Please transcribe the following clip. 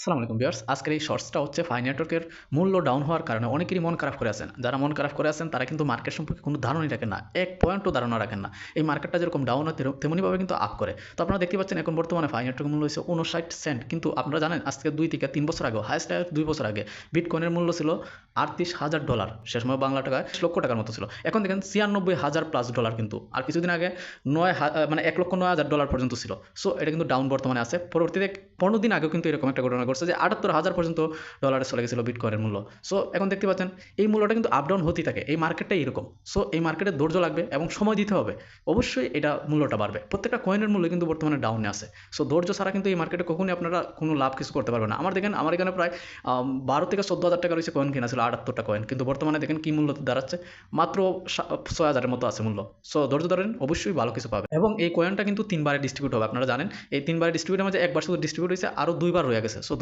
আসসালামু আলাইকুম ভিউয়ার্স, আজকের এই শর্টসটা হচ্ছে ফাই নেটওয়ার্কের মূল্য ডাউন হওয়ার কারণে অনেকেরই মন খারাপ করে আছেন। যারা মন খারাপ করে আছেন তারা কিন্তু মার্কেট সম্পর্কে কোনো ধারণাই রাখেন না, এক পয়েন্টও ধারণা রাখেন না। এই মার্কেটটা যেরকম ডাউন হয় তেমনিভাবে কিন্তু আপ করে। তো আপনারা দেখতে পাচ্ছেন এখন বর্তমানে ফাই নেটওয়ার্কের মূল্য হচ্ছে 59 সেন্ট, কিন্তু আপনারা জানেন আজকে 2 থেকে 3 বছর আগে, হাইস্ট 2 বছর আগে বিটকয়েনের মূল্য ছিল $38,000, সে সময় বাংলা টাকায় 1 লক্ষ টাকার মতো ছিল। এখন দেখেন $96,000+ কিন্তু, আর কিছুদিন আগে $1,09,000 পর্যন্ত ছিল। সো এটা কিন্তু ডাউন বর্তমানে আছে। পরবর্তীতে 15 দিন আগেও কিন্তু এরকম একটা ঘটনা ঘটছে যে 78,000 পর্যন্ত ডলারে চলে গেছিল বিটকয়েনের মূল্য। সো এখন দেখতে পাচ্ছেন এই মূল্যটা কিন্তু আপ ডাউন হতেই থাকে, এই মার্কেটটাই এরকম। সো এই মার্কেটে ধৈর্য লাগবে এবং সময় দিতে হবে, অবশ্যই এটা মূল্যটা বাড়বে। প্রত্যেকটা কয়েনের মূল্য কিন্তু বর্তমানে ডাউনে আছে। সো ধৈর্য ছাড়া কিন্তু এই মার্কেটে কখনোই আপনারা কোনো লাভ কিছু করতে পারবেন না। দেখেন আমার এখানে প্রায় 12 থেকে 14,000 টাকা রয়েছে কয়েন কেনা ছিল, 78টা কয়েন, কিন্তু বর্তমানে দেখেন কি মূল্য দাঁড়াচ্ছে, মাত্র 6,000-এর মতো আছে মূল্য। সো ধৈর্য ধরেন, অবশ্যই ভালো কিছু পাবে। এবং এই কয়েনটা কিন্তু 3 বারে ডিস্ট্রিবিউট হবে, আপনারা জানেন এই 3 বারে ডিস্ট্রিবিউটের মাঝে একবার শুধু ডিস্ট্রিবিউট হয়েছে, আরও 2 বার রয়ে গেছে। সো